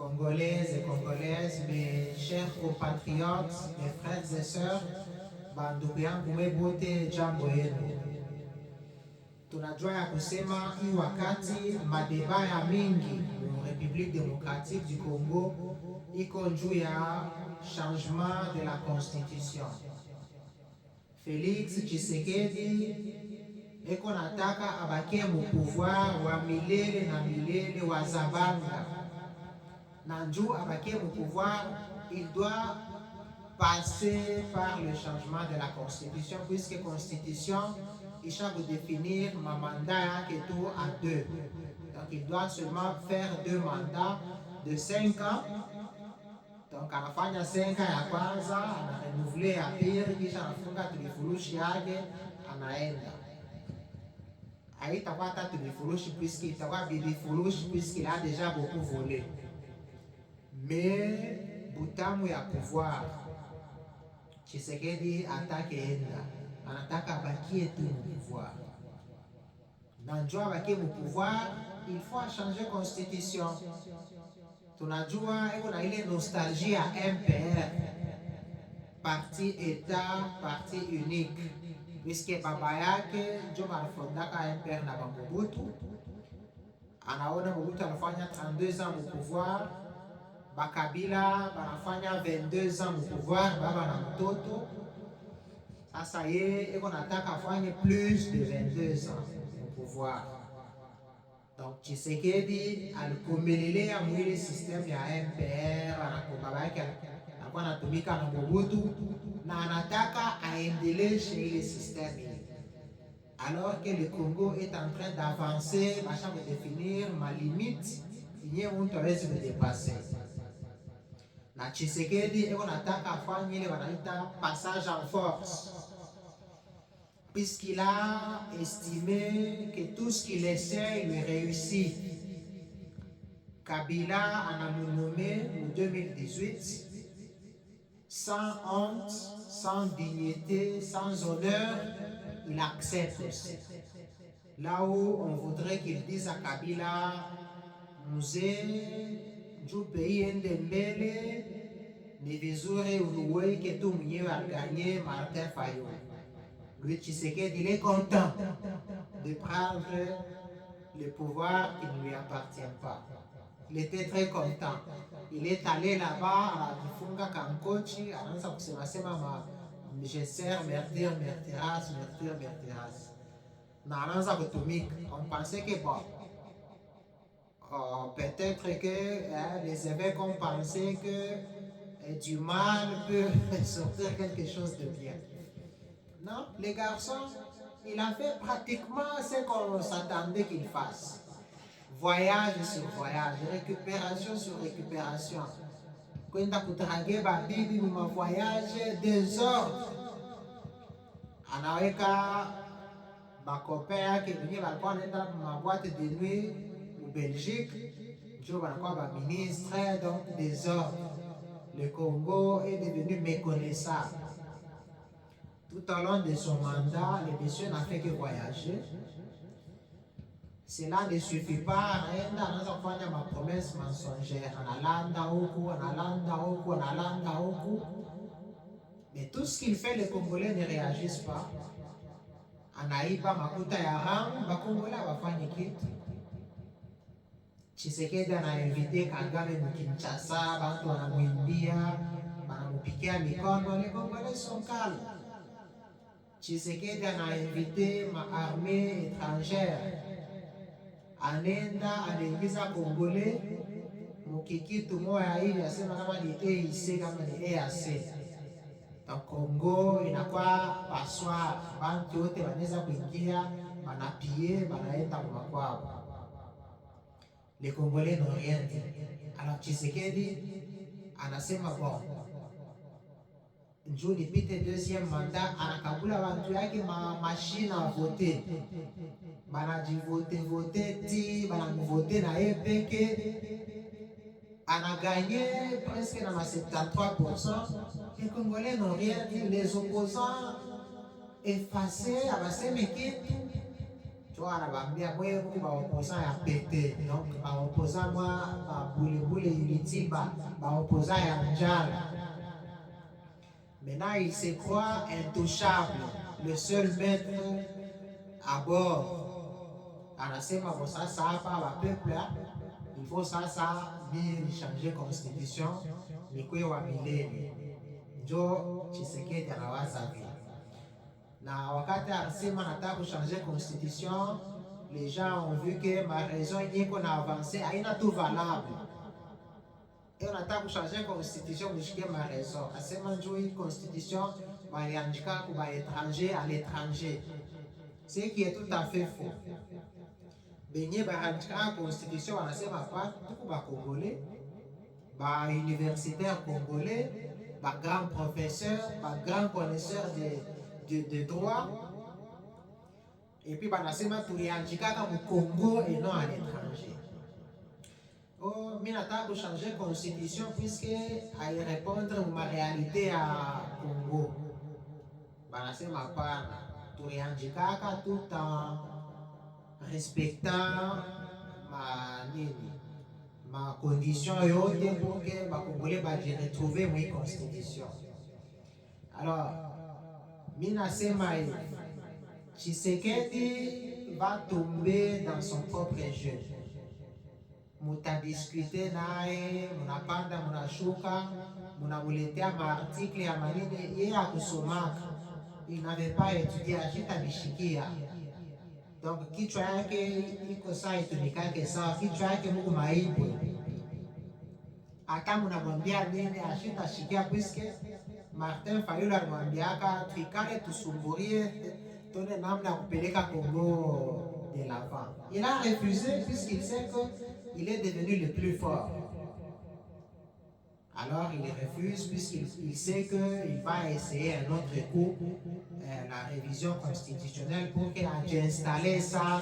Congolaises et Congolaises, mes chers compatriotes, mes frères et sœurs, bandugu yangu mwebote, jambo yenu. Tunajua ya kusema hii wakati madeba ya mingi mu République démocratique du Congo iko juu ya changement de la constitution. Félix Tshisekedi eko nataka abakie mu pouvoir wa milele na milele wa Zabanga. Na njoo abakie mu pouvoir, il doit passer par le changement de la constitution, puisque constitution il cherche de définir ma mandat qui est tout à 2. Donc il doit seulement faire 2 mandats de 5 ans. Donc anafanya 5 ans ya kwanza, anarenouveler ya pili, kisha anafunga tulifurushi yake, anaenda. Haitakuwa hata tulifurushi puisque itakuwa bibifurushi puisqu'il a déjà beaucoup volé. Mais butamu ya pouvoir, Tshisekedi atake enda, anataka abakie tu mu pouvoir. Na njoo abakie mu pouvoir, il faut changer constitution. Tunajua eko na ile nostalgie ya MPR, parti état, parti unique, puisque baba yake ndio alifondaka MPR na Mobutu. Anaona Mobutu anafanya 32 ans mu pouvoir, Bakabila banafanya 22 ans mu pouvoir, baba na mtoto. Sasa ye eko nataka afanye plus de 22 ans mu pouvoir. Donc Tshisekedi alikomelelea mwile system ya MPR, baba yake alikuwa anatumika na Mobutu na anataka aendeleshe ile system. Alors que le Congo est en train d'avancer, machin de définir ma limite, il y a un travers de dépasser. Na Tshisekedi eko nataka afanye ile wanaita passage en force, puisqu'il a estimé que tout ce qu'il essaie lui réussit. Kabila en a nommé en 2018, sans honte, sans dignité, sans honneur, il accepte. Là où on voudrait qu'il dise à Kabila, Mzee, du pays Ndembele, ni vizuri uruwe que tu mwenyewe gagné Martin Fayulu. Lui, Tshisekedi, il est content de prendre le pouvoir qui ne lui appartient pas. Il était très content. Il est allé là-bas à Kifunga Kankochi, anaanza kusema je sers mertir, mertiras. Na anaanza kutumika. On pensait que bon, peut-être que les évêques ont pensé que du mal peut sortir quelque chose de bien. Non, les garçons, il a fait pratiquement ce qu'on s'attendait qu'il fasse. Voyage sur voyage, récupération sur récupération. Kwenda kutarage babibi mu voyage, désordre. Anaweka bakope yake wenye walikuwa wanaenda ma boîte de nuit au Belgique, ndio wanakuwa ba ministre, donc désordre. Le Congo est devenu méconnaissable. Tout au long de son mandat, le monsieur n'a fait que voyager. Cela ne suffit pas. Anaenda anaanza kufanya ma promesse mensongère. Analanda huku. Mais tout ce qu'il fait, les Congolais ne réagissent pas. Anaiba makuta ya ramu, Bakongolais wafanye kitu. Tshisekedi anainvite Kagame mu Kinshasa, bantu wanamwimbia, wanamupikia mikono, les Congolais sont calmes. Tshisekedi a invité ma armée étrangère. Anenda anaingiza Congolais mukikitu moya hivi, asema kama ni EIC, kama ni EAC. Na Congo inakuwa passoire, bantu wote wanaweza kuingia, banapie, banaenda makwao. Les Congolais n'ont rien dit. Alors Tshisekedi anasema bon, njoo nipite deuxième mandat, anakabula bantu yake machine à voter. Banajivote ti, banamuvote na peke. A gagné presque dans 73%. Les Congolais n'ont rien dit. Les opposants effacés, abaseme kitu. Tu vois, anabambia mwe ba opposant ya pété. Donc ba opposant moi ba boule style opposant à Njala. Maintenant, il se croit intouchable, le seul maître à bord. Anasema bon ça hapa ba peuple il faut ça ni changer constitution ni kwe wa milele. Njo Tshisekedi anawaza vile. Na wakati anasema nataka changer constitution, les gens ont vu que ma raison yeko na avancé haina tout valable. Et on ataka changer constitution mshike ma raison. Asema njo hii constitution waliandika kwa étranger à l'étranger. Ce qui est tout à fait faux. Benye baandika constitution wanasema kwa tuko ba Congolais, ba universitaires congolais, ba grands professeurs, ba grands connaisseurs de droit. Et puis banasema tuliandika kama Congo et non à l'étranger. Oh, mais nataka changer constitution puisque elle répondre à ma réalité à Congo. Banasema pana tuliandikaka tout en respectant ma condition yote pour que ma Congolais j'ai retrouvé ma constitution. Alors, minasema Tshisekedi va tomber dans son propre jeu. Mutadiscuter naye, munapanda, munashuka, munamuletea maartikle ya manini yeye akusomaka. Il n'avait pas étudié, ajitabishikia. Donc kichwa yake iko saa itumikake sawa, kichwa yake Mungu maibu. Hata munamwambia nini ashitashikia, puisque Martin Fayulu alimwambiaka tuikale tusumburie tone namna ya kupeleka Congo de l'avant. Il a refusé puisqu'il sait qu'il est devenu le plus fort. Alors il refuse puisqu'il sait qu'il va essayer un autre coup, la révision constitutionnelle pour qu'il ait installé ça,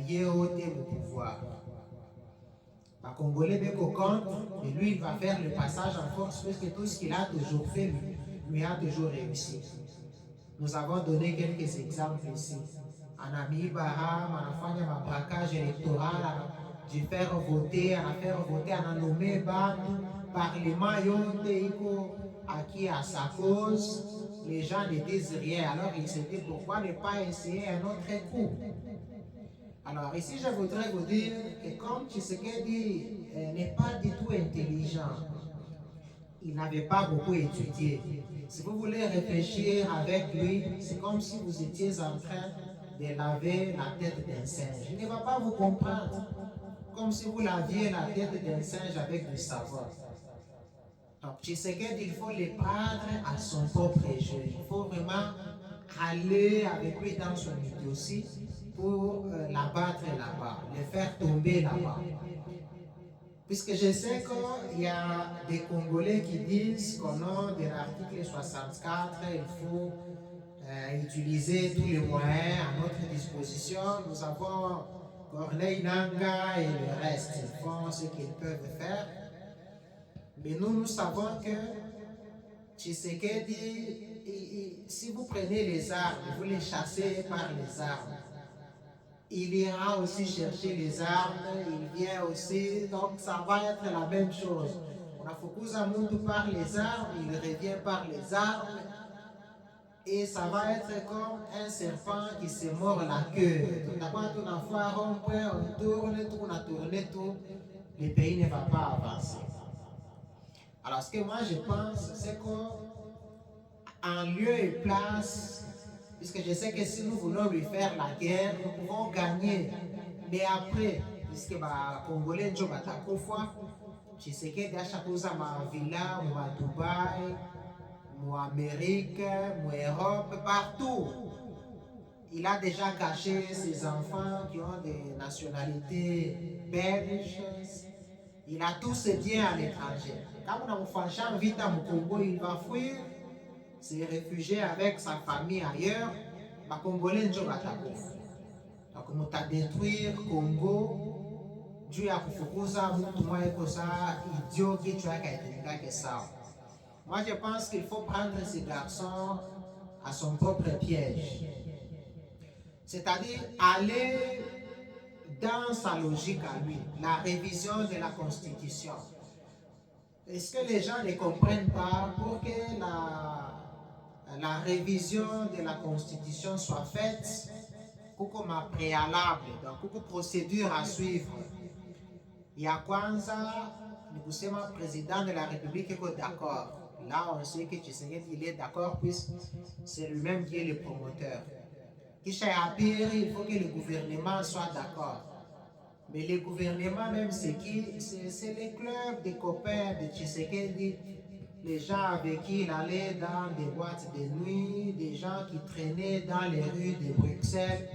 y ôter le pouvoir. Les Congolais beko compte, et lui il va faire le passage en force puisque tout ce qu'il a toujours fait lui a toujours réussi. Nous avons donné quelques exemples ici. Anami Baham, anafanya mabraquage électoral, de faire voter, nommé Parlement yote iko acquis à sa cause. Les gens ne disent rien. Alors il se dit pourquoi ne pas essayer un autre coup. Alors ici je voudrais vous dire que comme Tshisekedi n'est pas du tout intelligent, il n'avait pas beaucoup étudié. Si vous voulez réfléchir avec lui, c'est comme si vous étiez en train de laver la tête d'un singe. Il ne va pas vous comprendre. Comme si vous laviez la tête d'un singe avec du savon. Donc Tshisekedi, il faut le prendre à son propre jeu. Il faut vraiment aller avec lui dans son idiotie pour l'abattre là-bas, le faire tomber là-bas. Puisque je sais qu'il y a des Congolais qui disent qu'au nom de l'article 64, il faut utiliser tous les moyens à notre disposition. Nous avons Corneille Nangaa et le reste, ils font ce qu'ils peuvent faire. Mais nous savons que Tshisekedi, si vous prenez les armes, vous les chassez par les armes. Il ira aussi chercher les armes, il vient aussi, donc ça va être la même chose. On a Fukuza Muntu par les armes, il revient par les armes, et ça va être comme un serpent qui se mord la queue. On tourne tout, le pays ne va pas avancer. Alors ce que moi je pense, c'est qu'en lieu et place, puisque je sais que si nous voulons lui faire la guerre, nous pouvons gagner. Mais après, puisque les Congolais sont batakofa, Tshisekedi achakuza ma villa, ma Dubaï, ma Amérique, ma Europe, partout. Il a déjà caché ses enfants qui ont des nationalités belges. Il a tous ses biens à l'étranger. Quand on a un enfant vite au Congo, il va fuir, se réfugier avec sa famille ailleurs. Les Congolais ne sont pas d'accord. Donc, on a détruire le Congo. Dieu a kufukuza mtu mmoja kosa idiot kichwa yake sawa. Moi, je pense qu'il faut prendre ces garçons à son propre piège. C'est-à-dire aller dans sa logique à lui, la révision de la Constitution. Est-ce que les gens ne comprennent pas pour que la révision de la Constitution soit faite, kuko ma préalable, donc kuko procédure à suivre. Ya kwanza ni kusema président de la République est d'accord. Là, on sait que Tshisekedi il est d'accord puisque c'est lui-même qui est le promoteur. Kisha ya pili, il faut que le gouvernement soit d'accord. Mais le gouvernement même, c'est qui? C'est les clubs des copains de Tshisekedi, les gens avec qui il allait dans des boîtes de nuit, des gens qui traînaient dans les rues de Bruxelles,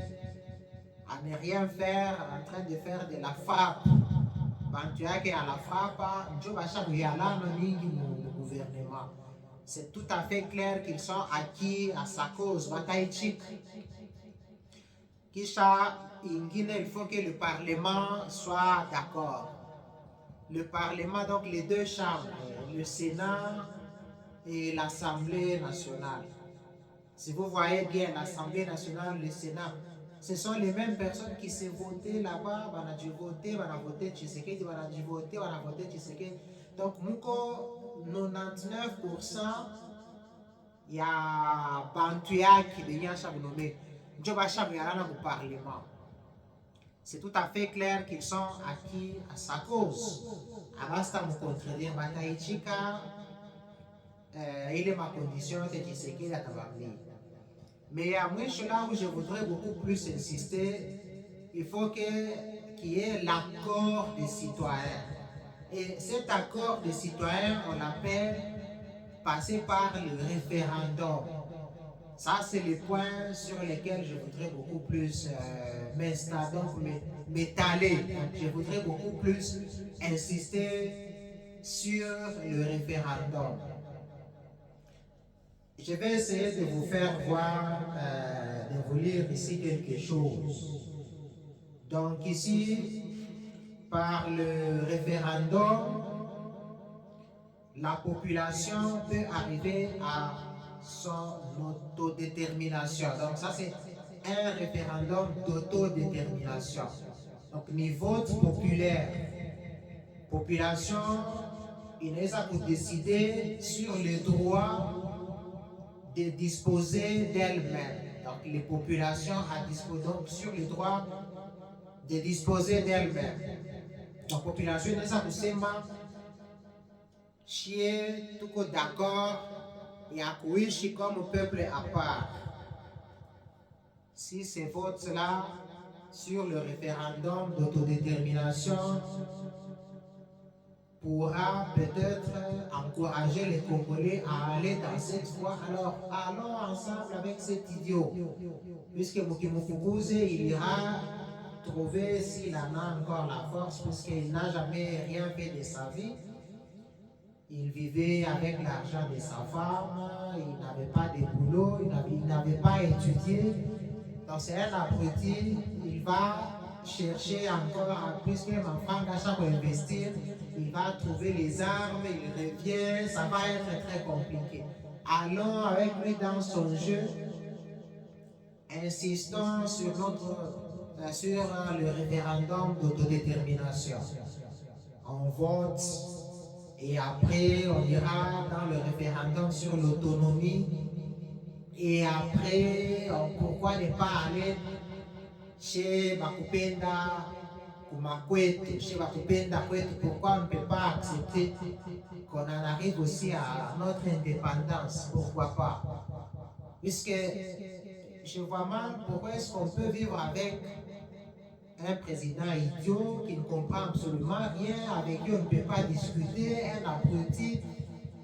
à ne rien faire, en train de faire de la frappe. Bantu yake à la frappe, njo bashabu yalano mingi mu gouvernement. C'est tout à fait clair qu'ils sont acquis à sa cause, Bataïchik. Kisha ingine, il faut que le Parlement soit d'accord. Le Parlement, donc les deux chambres, le Sénat et l'Assemblée nationale. Si vous voyez bien l'Assemblée nationale, le Sénat, ce sont les mêmes personnes qui se votaient là-bas, on a dû voter Tshisekedi, on a dû voter Tshisekedi. Donc, Mouko, 99%, il y a Bantuya qui devient Chabonomé. Au Parlement. C'est tout à fait clair qu'ils sont acquis à sa cause. Abasta me contredire Bataïchika, il est ma condition de Tshisekedi à Tabamli. Mais à moi, là où je voudrais beaucoup plus insister, il faut qu'il y ait l'accord des citoyens. Et cet accord des citoyens, on l'appelle passer par le référendum. Ça, c'est les points sur lesquels je voudrais beaucoup plus m'étaler. Je voudrais beaucoup plus insister sur le référendum. Je vais essayer de vous faire voir, de vous lire ici quelque chose. Donc ici, par le référendum, la population peut arriver à son autodétermination. Donc ça, c'est un référendum d'autodétermination. Donc, niveau populaire, population, il est à vous décider sur le droit de disposer d'elle-même. Donc, les populations donc sur le droit de disposer d'elle-même. Donc, population, il est à vous sema, chier, tout d'accord, et à kuishi comme peuple à part. Si ces votes-là sur le référendum d'autodétermination pourra peut-être encourager les Congolais à aller dans cette voie, alors allons ensemble avec cet idiot. Puisque Mukimufukuze, il ira trouver s'il en a encore la force, puisqu'il n'a jamais rien fait de sa vie. Il vivait avec l'argent de sa femme, il n'avait pas de boulot, il n'avait pas étudié. Donc c'est un abruti, il va chercher encore, puisque ma femme va investir, il va trouver les armes, il revient, ça va être très compliqué. Allons avec lui dans son jeu, insistons sur le référendum d'autodétermination. On vote. Et après, on ira dans le référendum sur l'autonomie. Et après, pourquoi ne pas aller chez Bakupenda Kumakwetu, chez Bakupenda Kwetu, pourquoi on ne peut pas accepter qu'on en arrive aussi à notre indépendance? Pourquoi pas? Puisque je vois mal pourquoi est-ce qu'on peut vivre avec un président idiot qui ne comprend absolument rien, avec qui on ne peut pas discuter, un abruti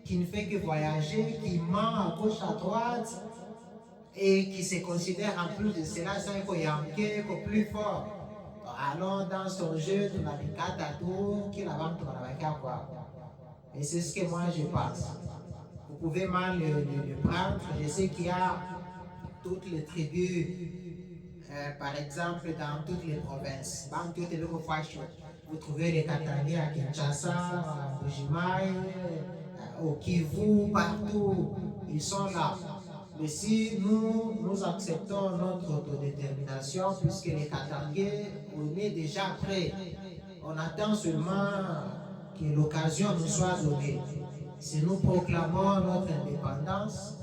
qui ne fait que voyager, qui ment à gauche à droite et qui se considère en plus de cela sans qu'au plus fort. Allons dans son jeu, tu n'as qu'à tatou, qui la vente, tu n'as qu'à quoi. Et c'est ce que moi je pense. Vous pouvez mal le prendre. Je sais qu'il y a toutes les tribus. Par exemple, dans toutes les provinces, vous trouvez les Katangais à Kinshasa, à Bujimaï, au Kivu, partout, ils sont là. Mais si nous acceptons notre autodétermination, puisque les Katangais, on est déjà prêts, on attend seulement que l'occasion nous soit donnée. Si nous proclamons notre indépendance,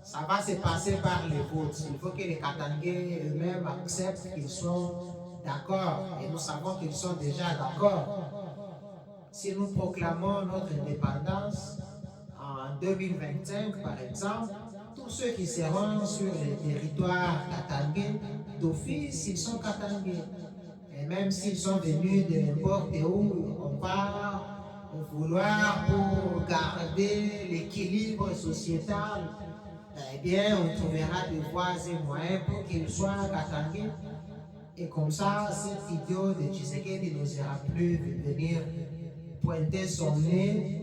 ça va se passer par les votes. Il faut que les Katangais eux-mêmes acceptent qu'ils sont d'accord. Et nous savons qu'ils sont déjà d'accord. Si nous proclamons notre indépendance en 2025, par exemple, tous ceux qui seront sur les territoires katangais, d'office, ils sont katangais. Et même s'ils sont venus de n'importe où, on va vouloir pour garder l'équilibre sociétal, eh bien, on trouvera des voies et moyens pour qu'ils soient katangais. Et comme ça, cet idiot de Tshisekedi n'osera plus venir pointer son nez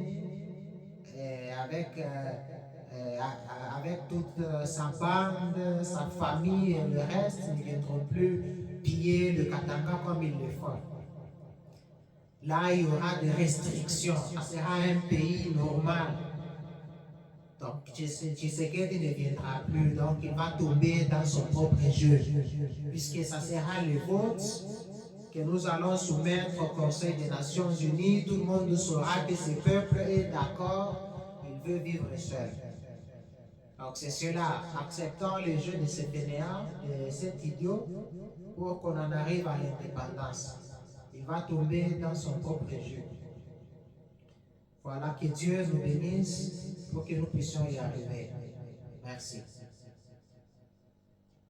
avec toute sa bande, sa famille et le reste. Ils ne viendront plus piller le Katanga comme ils le font. Là, il y aura des restrictions. Ça sera un pays normal. Donc, Tshisekedi ne viendra plus. Donc, il va tomber dans son propre jeu. Puisque ça sera les votes que nous allons soumettre au Conseil des Nations Unies. Tout le monde saura que ce peuple est d'accord. Il veut vivre seul. Donc, c'est cela. Acceptons le jeu de cet fainéant, de cet idiot, pour qu'on en arrive à l'indépendance. Il va tomber dans son propre jeu. Voilà, que Dieu nous bénisse pour que nous puissions y arriver. Merci.